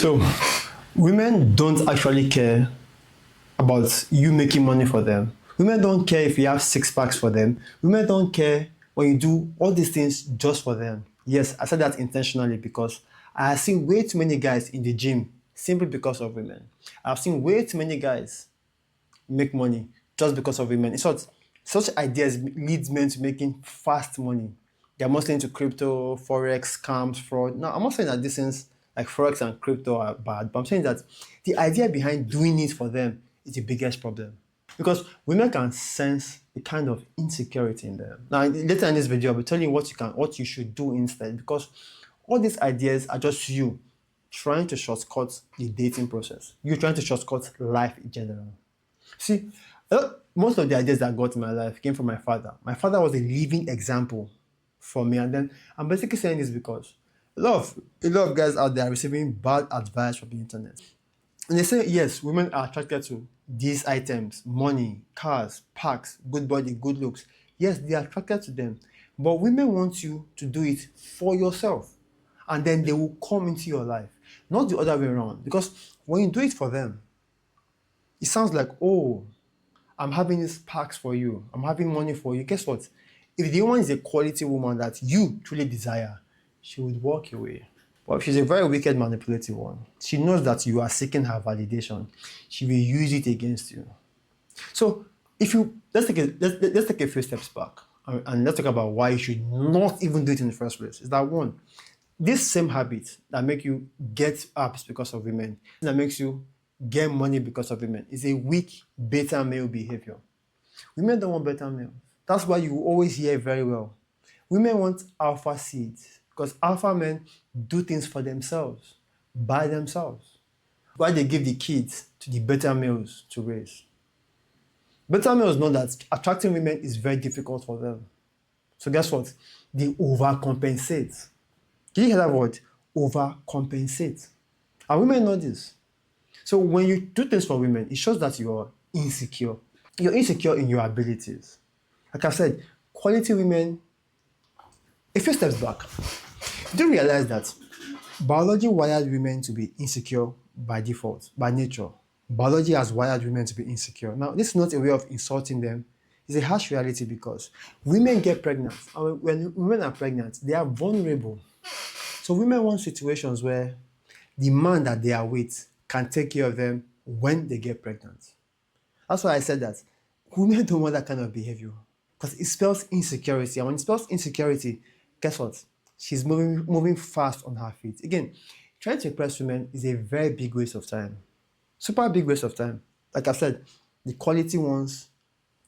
So, women don't actually care about you making money for them. Women don't care if you have six packs for them. Women don't care when you do all these things just for them. Yes, I said that intentionally because I have seen way too many guys in the gym simply because of women. I've seen way too many guys make money just because of women. In short, such ideas leads men to making fast money. They're mostly into crypto, forex, scams, fraud. Now, I'm not saying that these things like forex and crypto are bad, but I'm saying that the idea behind doing it for them is the biggest problem. Because women can sense a kind of insecurity in them. Now, later in this video, I'll be telling you what you should do instead. Because all these ideas are just you trying to shortcut the dating process. You're trying to shortcut life in general. See, most of the ideas that I got in my life came from my father. My father was a living example for me. And then I'm basically saying this because a lot of guys out there are receiving bad advice from the internet. And they say, yes, women are attracted to these items, money, cars, packs, good body, good looks. Yes, they are attracted to them. But women want you to do it for yourself. And then they will come into your life. Not the other way around. Because when you do it for them, it sounds like, oh, I'm having these packs for you. I'm having money for you. Guess what? If the woman is a quality woman that you truly desire, she would walk away. But if she's a very wicked, manipulative one, she knows that you are seeking her validation. She will use it against you. So if you let's take a few steps back and let's talk about why you should not even do it in the first place. Is that one, this same habit that make you get apps because of women, that makes you get money because of women, is a weak beta male behavior. Women don't want beta males. That's why you always hear very well. Women want alpha seeds because alpha men do things for themselves, by themselves. Why they give the kids to the beta males to raise. Beta males know that attracting women is very difficult for them. So guess what? They overcompensate. Did you hear that word? Overcompensate. And women know this. So when you do things for women, it shows that you are insecure. You're insecure in your abilities. Like I said, quality women, a few steps back, do you realize that biology wired women to be insecure by default, by nature. Biology has wired women to be insecure. Now, this is not a way of insulting them. It's a harsh reality because women get pregnant. And when women are pregnant, they are vulnerable. So women want situations where the man that they are with can take care of them when they get pregnant. That's why I said that women don't want that kind of behavior because it spells insecurity. And when it spells insecurity, guess what? She's moving fast on her feet. Again, trying to impress women is a very big waste of time. Super big waste of time. Like I said, the quality ones,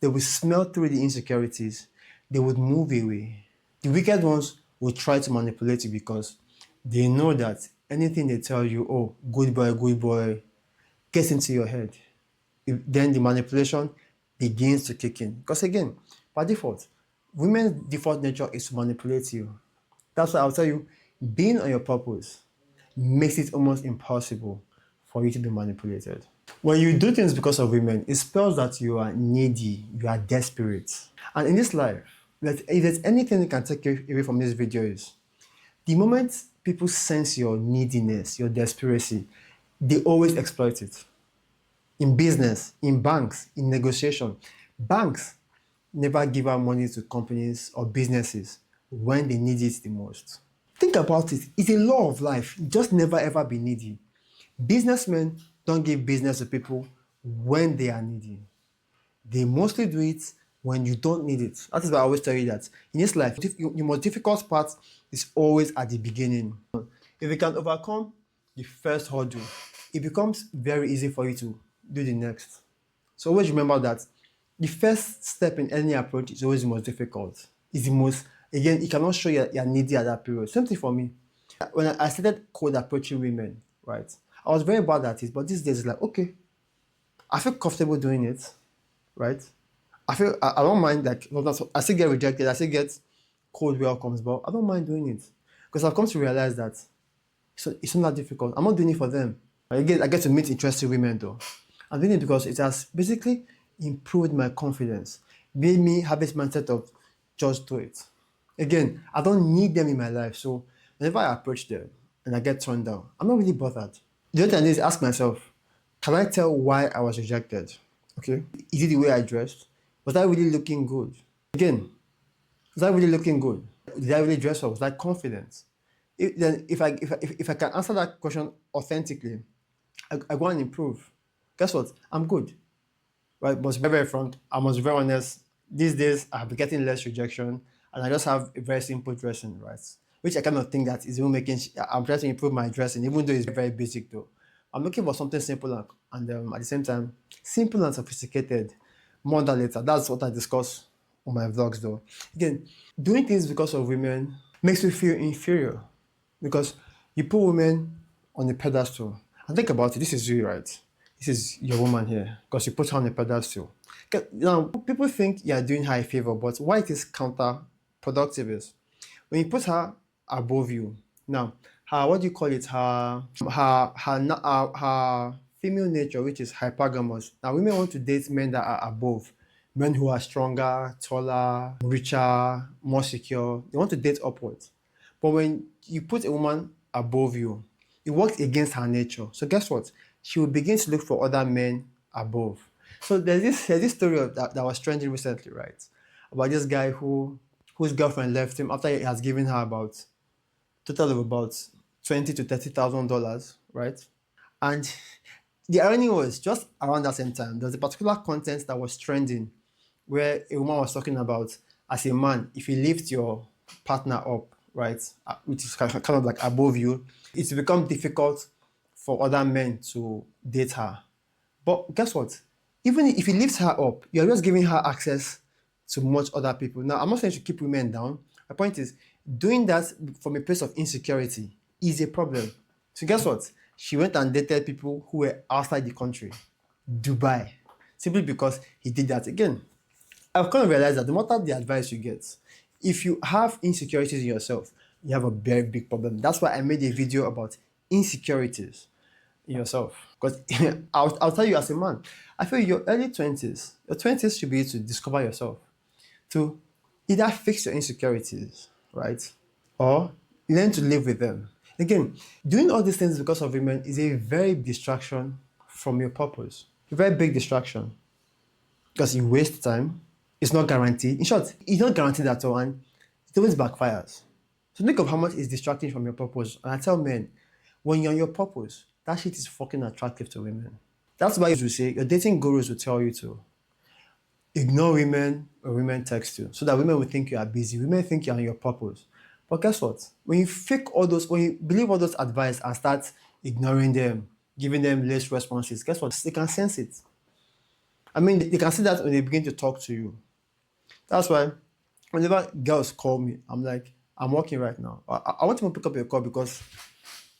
they will smell through the insecurities. They would move away. The wicked ones will try to manipulate you because they know that anything they tell you, oh, good boy, gets into your head. Then the manipulation begins to kick in. Because again, by default, women's default nature is to manipulate you. That's why I'll tell you, being on your purpose makes it almost impossible for you to be manipulated. When you do things because of women, it spells that you are needy, you are desperate. And in this life, if there's anything that can take you away from this video is, the moment people sense your neediness, your desperacy, they always exploit it. In business, in banks, in negotiation, banks never give out money to companies or businesses when they need it the most. Think about it. It's a law of life. Just never ever be needy. Businessmen don't give business to people when they are needy. They mostly do it when you don't need it. That is why I always tell you that in this life, the most difficult part is always at the beginning. If you can overcome the first hurdle, it becomes very easy for you to do the next. So always remember that the first step in any approach is always the most difficult. It's the most, again, you cannot show you're needy at that period. Same thing for me. When I started cold approaching women, right, I was very bad at it, but these days it's like, okay, I feel comfortable doing it, right? I don't mind, like, I still get rejected, I still get cold welcomes, but I don't mind doing it. Because I've come to realize that it's not that difficult. I'm not doing it for them. I get to meet interesting women though. I'm doing it because it has basically improved my confidence, made me have this mindset of just do it. Again, I don't need them in my life, so whenever I approach them and I get turned down, I'm not really bothered. The other thing is ask myself, can I tell why I was rejected? Okay. Is it the way I dressed? Was I really looking good? Again, was I really looking good? Did I really dress up? Was I confident? Then if I can answer that question authentically, I go and improve. Guess what? I'm good. Right? Must be very frank. I must be very honest. These days I have been getting less rejection and I just have a very simple dressing, right? Which I kind of think that is even making I'm trying to improve my dressing, even though it's very basic though. I'm looking for something simple and at the same time simple and sophisticated. More on that later. That's what I discuss on my vlogs though. Again, doing things because of women makes me feel inferior because you put women on a pedestal. And think about it, this is you, right? This is your woman here because you put her on a pedestal. Now, people think you're doing her a favor, but why it is counterproductive is when you put her above you. Now, her, what do you call it? Her female nature, which is hypergamous. Now, women want to date men that are above, men who are stronger, taller, richer, more secure. They want to date upwards. But when you put a woman above you, it works against her nature. So guess what? She will begin to look for other men above. So there's this story that was trending recently, right? About this guy whose girlfriend left him after he has given her about total of about $20,000 to $30,000, right? And the irony was just around that same time, there was a particular content that was trending where a woman was talking about, as a man, if you lift your partner up, right, which is kind of like above you, it's become difficult for other men to date her. But guess what? Even if you lift her up, you're just giving her access to much other people. Now, I'm not saying you should keep women down. My point is, doing that from a place of insecurity is a problem. So guess what? She went and dated people who were outside the country, Dubai, simply because he did that. Again, I've kind of realized that no matter the advice you get, if you have insecurities in yourself, you have a very big problem. That's why I made a video about insecurities in yourself. Because I'll tell you as a man, I feel your early 20s, your 20s should be to discover yourself, to either fix your insecurities, right? Or learn to live with them. Again, doing all these things because of women is a very big distraction from your purpose. A very big distraction. Because you waste time, it's not guaranteed. In short, it's not guaranteed at all and it always backfires. So think of how much is distracting from your purpose. And I tell men, when you're on your purpose, that shit is fucking attractive to women. That's why you say, your dating gurus will tell you to ignore women when women text you, so that women will think you are busy. Women think you're on your purpose. But guess what? When you believe all those advice and start ignoring them, giving them less responses, guess what? They can sense it. I mean, they can see that when they begin to talk to you. That's why whenever girls call me, I'm like, I'm working right now. I want to pick up your call because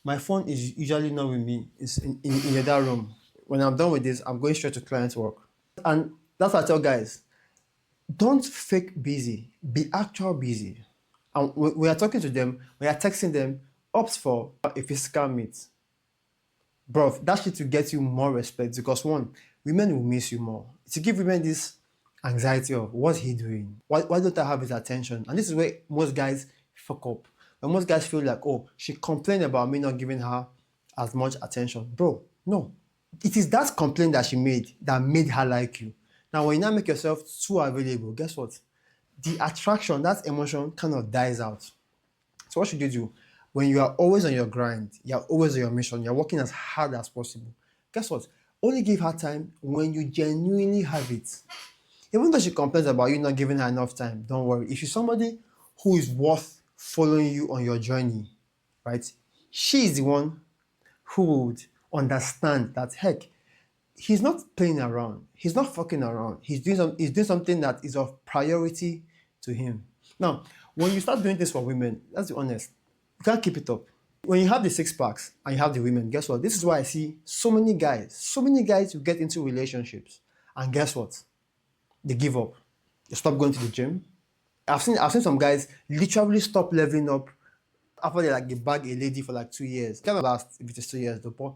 my phone is usually not with me. It's in the other room. When I'm done with this, I'm going straight to client work. And that's what I tell guys. Don't fake busy. Be actual busy. And we are talking to them, we are texting them, opt for a physical meet. Bro, that shit will get you more respect because one, women will miss you more. To give women this anxiety of what's he doing? Why don't I have his attention? And this is where most guys fuck up. When most guys feel like, oh, she complained about me not giving her as much attention. Bro, no. It is that complaint that she made that made her like you. Now, when you now make yourself too available, guess what? The attraction, that emotion kind of dies out. So what should you do? When you are always on your grind, you're always on your mission, you're working as hard as possible, guess what? Only give her time when you genuinely have it. Even though she complains about you not giving her enough time, don't worry. If you're somebody who is worth following you on your journey, right? She is the one who would understand that, heck, he's not playing around. He's not fucking around. He's doing something that is of priority to him. Now, when you start doing this for women, let's be honest, you can't keep it up. When you have the six packs and you have the women, guess what? This is why I see so many guys who get into relationships. And guess what? They give up. They stop going to the gym. I've seen some guys literally stop leveling up after they bag a lady for 2 years. It cannot last if it is 2 years though, but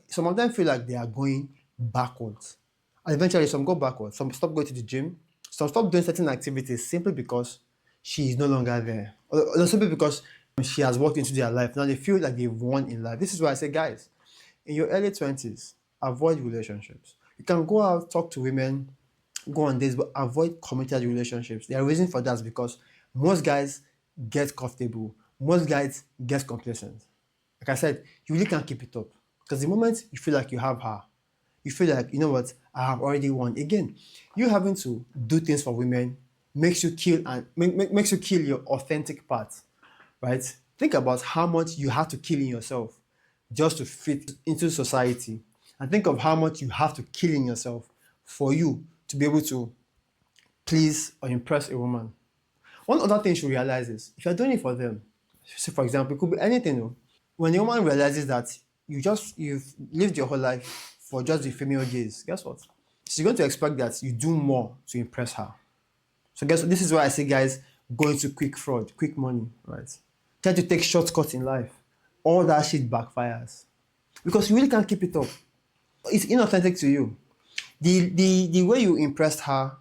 some of them feel like they are going backwards. And eventually some go backwards. Some stop going to the gym. Some stop doing certain activities simply because she is no longer there. Or simply because she has walked into their life. Now they feel like they've won in life. This is why I say, guys, in your early 20s, avoid relationships. You can go out, talk to women, go on dates, but avoid committed relationships. The reason for that is because most guys get comfortable, most guys get complacent. Like I said, you really can't keep it up. Because the moment you feel like you have her, you feel like, you know what, I have already won. Again, you having to do things for women makes you kill makes you kill your authentic part, right? Think about how much you have to kill in yourself just to fit into society. And think of how much you have to kill in yourself for you to be able to please or impress a woman. One other thing you should realize is if you're doing it for them, say for example, it could be anything. Oh. When a woman realizes that you've lived your whole life for just the female gaze, guess what? She's going to expect that you do more to impress her. So guess what? This is why I say guys go into quick fraud, quick money, right? Try to take shortcuts in life. All that shit backfires. Because you really can't keep it up. It's inauthentic to you. The way you impressed her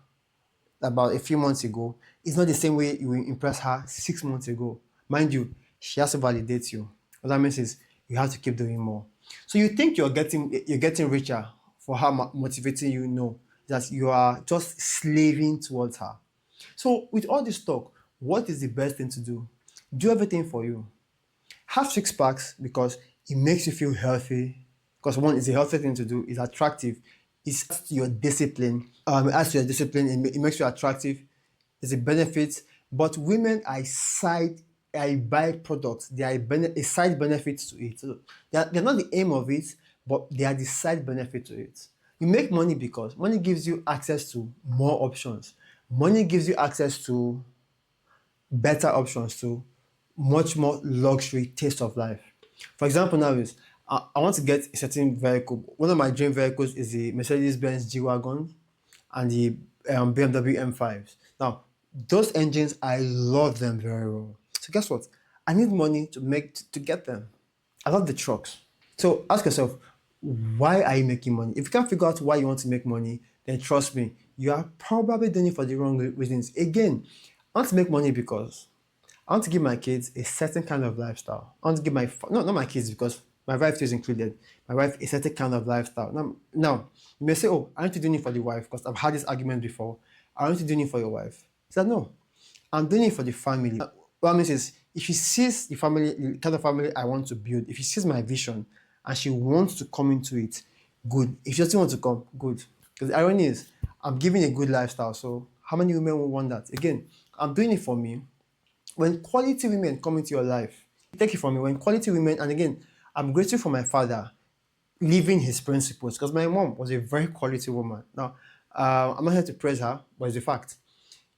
about a few months ago is not the same way you impressed her 6 months ago. Mind you, she has to validate you. What that means is you have to keep doing more. So you think you're getting richer for her motivating you? No, that you are just slaving towards her. So with all this talk, what is the best thing to do? Do everything for you. Have six packs because it makes you feel healthy. Because one, it's a healthy thing to do. It's attractive. It adds to your discipline. It adds to your discipline. It makes you attractive. There's a benefit. But women are a byproduct. They are a side benefit to it. So they're not the aim of it, but they are the side benefit to it. You make money because money gives you access to more options. Money gives you access to better options, to much more luxury taste of life. For example, now is I want to get a certain vehicle. One of my dream vehicles is the Mercedes-Benz G-Wagon and the BMW M5s. Now, those engines, I love them very well. So guess what? I need money to get them. I love the trucks. So ask yourself, why are you making money? If you can't figure out why you want to make money, then trust me, you are probably doing it for the wrong reasons. Again, I want to make money because I want to give my kids a certain kind of lifestyle. I want to give not my kids because my wife is included. My wife a certain kind of lifestyle. Now you may say, "Oh, aren't you doing it for the wife?" Because I've had this argument before. Aren't you doing it for your wife? I said, "No, I'm doing it for the family." What I mean is, if she sees the family, the kind of family I want to build, if she sees my vision and she wants to come into it, good. If she doesn't want to come, good. Because the irony is, I'm giving a good lifestyle. So how many women will want that? Again, I'm doing it for me. When quality women come into your life, take it from me. When quality women, and again, I'm grateful for my father living his principles because my mom was a very quality woman. Now, I'm not here to praise her, but it's a fact.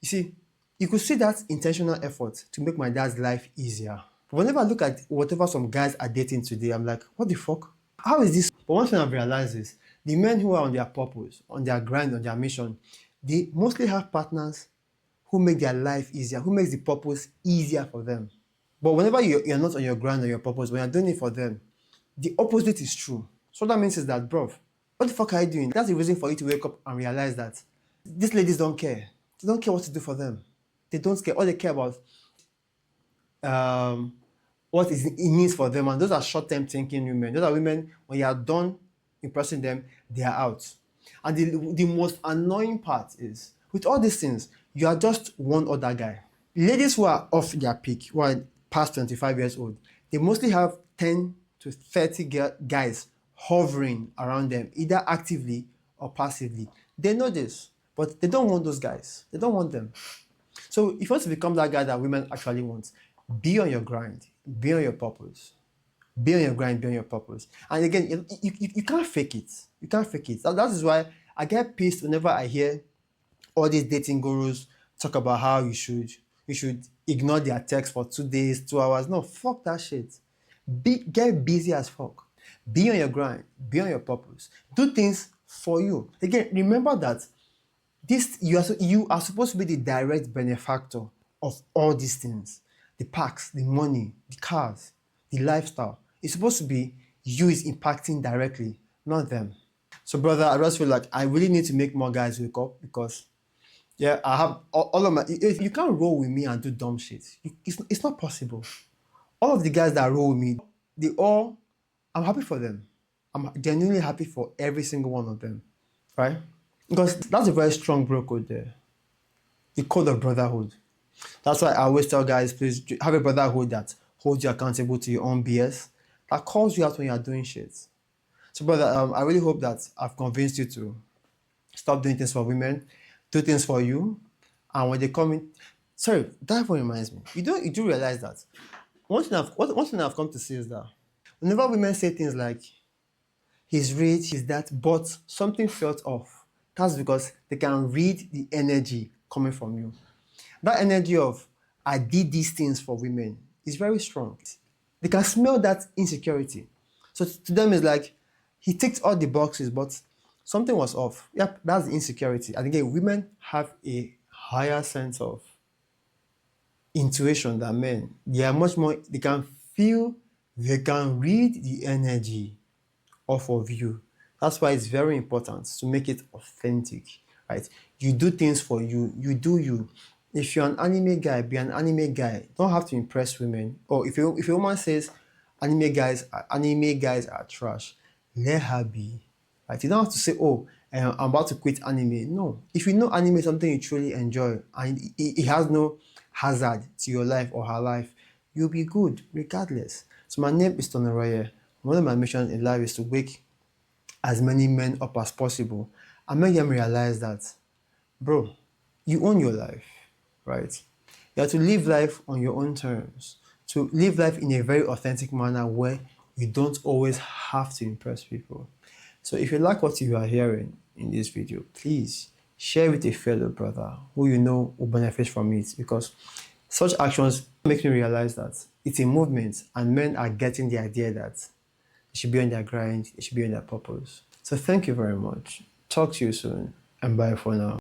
You see, you could see that intentional effort to make my dad's life easier. But whenever I look at whatever some guys are dating today, I'm like, what the fuck? How is this? But one thing I've realized is the men who are on their purpose, on their grind, on their mission, they mostly have partners who make their life easier, who makes the purpose easier for them. But whenever you're not on your grind or your purpose, when you're doing it for them, the opposite is true. So what that means is that, bro, what the fuck are you doing? That's the reason for you to wake up and realize that these ladies don't care. They don't care what to do for them. They don't care. All they care about what is it needs for them. And those are short-term thinking women. Those are women, when you are done impressing them, they are out. And the most annoying part is, with all these things, you are just one other guy. Ladies who are off their peak, who are past 25 years old, they mostly have 10 to 30 guys hovering around them, either actively or passively. They know this, but they don't want those guys. They don't want them. So if you want to become that guy that women actually want, be on your grind, be on your purpose. Be on your grind, be on your purpose. And again, you can't fake it. You can't fake it. That is why I get pissed whenever I hear all these dating gurus talk about how you should ignore their text for 2 days, 2 hours. No, fuck that shit. Get busy as fuck. Be on your grind, be on your purpose. Do things for you. Again, remember that you are supposed to be the direct benefactor of all these things. The packs, the money, the cars, the lifestyle. It's supposed to be you is impacting directly, not them. So brother, I just feel like I really need to make more guys wake up because yeah, I have all of my. If you can't roll with me and do dumb shit, it's not possible. All of the guys that roll with me, I'm happy for them. I'm genuinely happy for every single one of them, right? Because that's a very strong bro code there. The code of brotherhood. That's why I always tell guys, please have a brotherhood that holds you accountable to your own BS, that calls you out when you are doing shit. So, brother, I really hope that I've convinced you to stop doing things for women, do things for you, and when they come in, sorry, that one reminds me. You do realize that one thing I've come to see is that whenever women say things like he's rich, he's that, but something felt off, that's because they can read the energy coming from you. That energy of I did these things for women is very strong. They can smell that insecurity. So to them, it's like he ticked all the boxes, but something was off. Yep, that's the insecurity. And again, women have a higher sense of intuition than men. They are much more, they can feel, they can read the energy off of you. That's why it's very important to make it authentic, right? You do things for you, you do you. If you're an anime guy, be an anime guy. Don't have to impress women. Or if a woman says anime guys are trash, let her be. Right? You don't have to say, oh, I'm about to quit anime. No. If you know anime is something you truly enjoy and it has no hazard to your life or her life, you'll be good regardless. So my name is Tonoroye. One of my missions in life is to wake as many men up as possible and make them realize that, bro, you own your life, right? You have to live life on your own terms, to live life in a very authentic manner where you don't always have to impress people. So if you like what you are hearing in this video, please share with a fellow brother who you know will benefit from it, because such actions make me realize that it's a movement and men are getting the idea that they should be on their grind, they should be on their purpose. So thank you very much. Talk to you soon and bye for now.